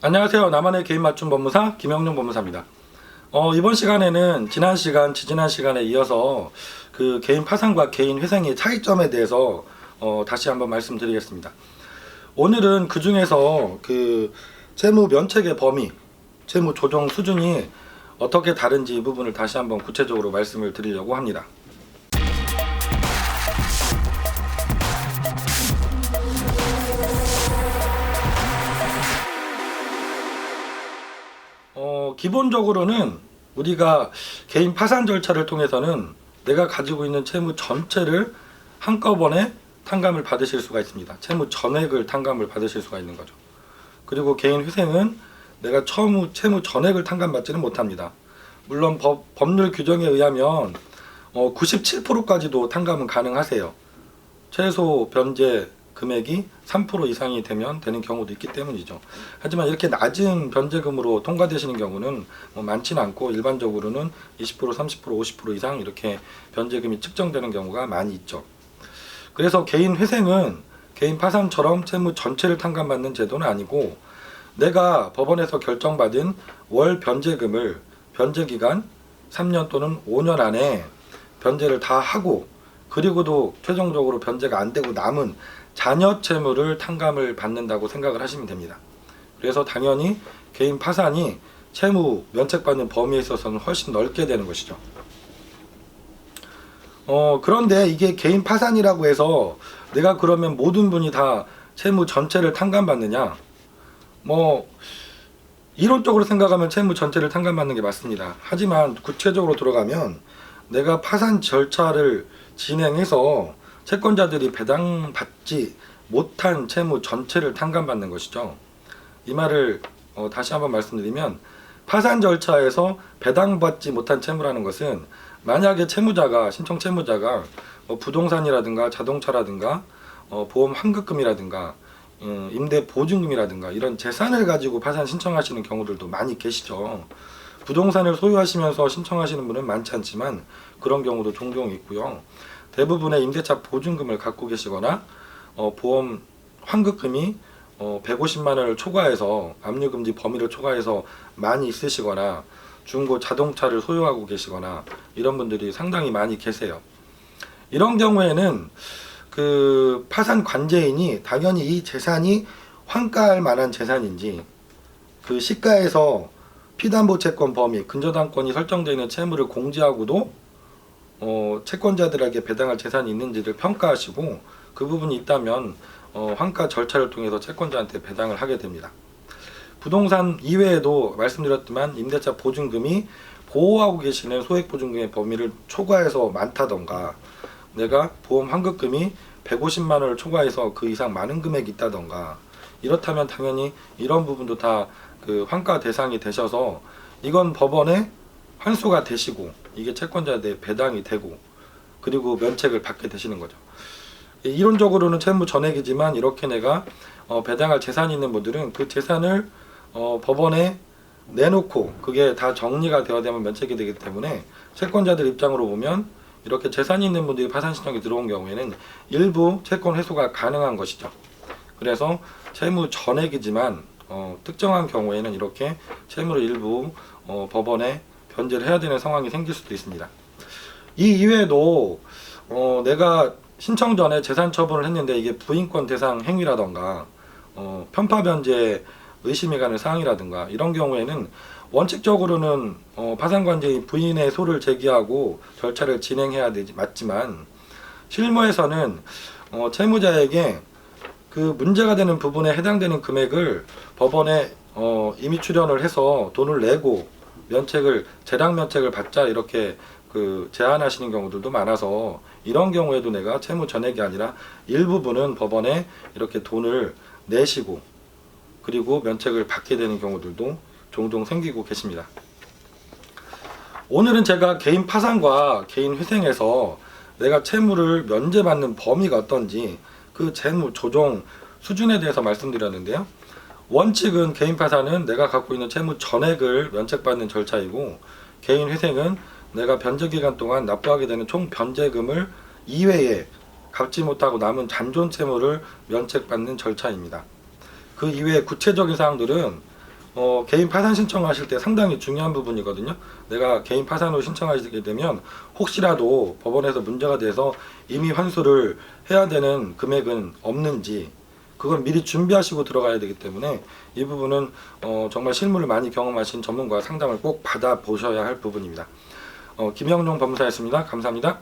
안녕하세요. 나만의 개인 맞춤 법무사 김영룡 법무사입니다. 이번 시간에는 지지난 시간에 이어서 그 개인 파산과 개인 회생의 차이점에 대해서 다시 한번 말씀드리겠습니다. 오늘은 그 중에서 그 채무 면책의 범위, 채무 조정 수준이 어떻게 다른지 이 부분을 다시 한번 구체적으로 말씀을 드리려고 합니다. 기본적으로는 우리가 개인 파산 절차를 통해서는 내가 가지고 있는 채무 전체를 한꺼번에 탕감을 받으실 수가 있습니다. 채무 전액을 탕감을 받으실 수가 있는 거죠. 그리고 개인 회생은 내가 채무 전액을 탕감받지는 못합니다. 물론 법률 규정에 의하면 97%까지도 탕감은 가능하세요. 최소 변제 금액이 3% 이상이 되면 되는 경우도 있기 때문이죠. 하지만 이렇게 낮은 변제금으로 통과되시는 경우는 많지는 않고 일반적으로는 20%, 30%, 50% 이상 이렇게 변제금이 측정되는 경우가 많이 있죠. 그래서 개인 회생은 개인 파산처럼 채무 전체를 탕감받는 제도는 아니고 내가 법원에서 결정받은 월 변제금을 변제기간 3년 또는 5년 안에 변제를 다 하고 그리고도 최종적으로 변제가 안 되고 남은 잔여 채무를 탕감을 받는다고 생각을 하시면 됩니다. 그래서 당연히 개인 파산이 채무 면책받는 범위에 있어서는 훨씬 넓게 되는 것이죠. 그런데 이게 개인 파산이라고 해서 내가 그러면 모든 분이 다 채무 전체를 탕감받느냐? 이론적으로 생각하면 채무 전체를 탕감받는 게 맞습니다. 하지만 구체적으로 들어가면 내가 파산 절차를 진행해서 채권자들이 배당받지 못한 채무 전체를 탕감받는 것이죠. 이 말을 다시 한번 말씀드리면 파산 절차에서 배당받지 못한 채무라는 것은 만약에 신청 채무자가 부동산이라든가 자동차라든가 보험 환급금이라든가 임대 보증금이라든가 이런 재산을 가지고 파산 신청하시는 경우들도 많이 계시죠. 부동산을 소유하시면서 신청하시는 분은 많지 않지만 그런 경우도 종종 있고요. 대부분의 임대차 보증금을 갖고 계시거나 보험 환급금이 150만 원을 초과해서 압류금지 범위를 초과해서 많이 있으시거나 중고 자동차를 소유하고 계시거나 이런 분들이 상당히 많이 계세요. 이런 경우에는 그 파산 관제인이 당연히 이 재산이 환가할 만한 재산인지 그 시가에서 피담보 채권 범위, 근저당권이 설정되어 있는 채무를 공제하고도 채권자들에게 배당할 재산이 있는지를 평가하시고 그 부분이 있다면 환가 절차를 통해서 채권자한테 배당을 하게 됩니다. 부동산 이외에도 말씀드렸지만 임대차 보증금이 보호하고 계시는 소액보증금의 범위를 초과해서 많다던가 내가 보험 환급금이 150만 원을 초과해서 그 이상 많은 금액이 있다던가 이렇다면 당연히 이런 부분도 다 그 환가 대상이 되셔서 이건 법원에 환수가 되시고 이게 채권자한테 배당이 되고 그리고 면책을 받게 되시는 거죠. 이론적으로는 채무 전액이지만 이렇게 내가 배당할 재산이 있는 분들은 그 재산을 법원에 내놓고 그게 다 정리가 되어야 되면 면책이 되기 때문에 채권자들 입장으로 보면 이렇게 재산이 있는 분들이 파산 신청이 들어온 경우에는 일부 채권 회수가 가능한 것이죠. 그래서 채무 전액이지만 특정한 경우에는 이렇게 채무를 일부 법원에 변제를 해야 되는 상황이 생길 수도 있습니다. 이 이외에도 내가 신청 전에 재산 처분을 했는데 이게 부인권 대상 행위라던가 편파 변제 의심이 가는 사항이라든가 이런 경우에는 원칙적으로는 파산관제인 부인의 소를 제기하고 절차를 진행해야 되지 맞지만 실무에서는 채무자에게 그 문제가 되는 부분에 해당되는 금액을 법원에 임의 출연을 해서 돈을 내고 재량 면책을 받자 이렇게 그 제안하시는 경우들도 많아서 이런 경우에도 내가 채무 전액이 아니라 일부분은 법원에 이렇게 돈을 내시고 그리고 면책을 받게 되는 경우들도 종종 생기고 계십니다. 오늘은 제가 개인 파산과 개인 회생에서 내가 채무를 면제받는 범위가 어떤지 그 채무 조정 수준에 대해서 말씀드렸는데요. 원칙은 개인 파산은 내가 갖고 있는 채무 전액을 면책받는 절차이고 개인 회생은 내가 변제 기간 동안 납부하게 되는 총 변제금을 이외에 갚지 못하고 남은 잔존 채무를 면책받는 절차입니다. 그 이외에 구체적인 사항들은 개인 파산 신청하실 때 상당히 중요한 부분이거든요. 내가 개인 파산으로 신청하시게 되면 혹시라도 법원에서 문제가 돼서 이미 환수를 해야 되는 금액은 없는지 그건 미리 준비하시고 들어가야 되기 때문에 이 부분은 정말 실무를 많이 경험하신 전문가 상담을 꼭 받아보셔야 할 부분입니다. 김영룡 법무사였습니다. 감사합니다.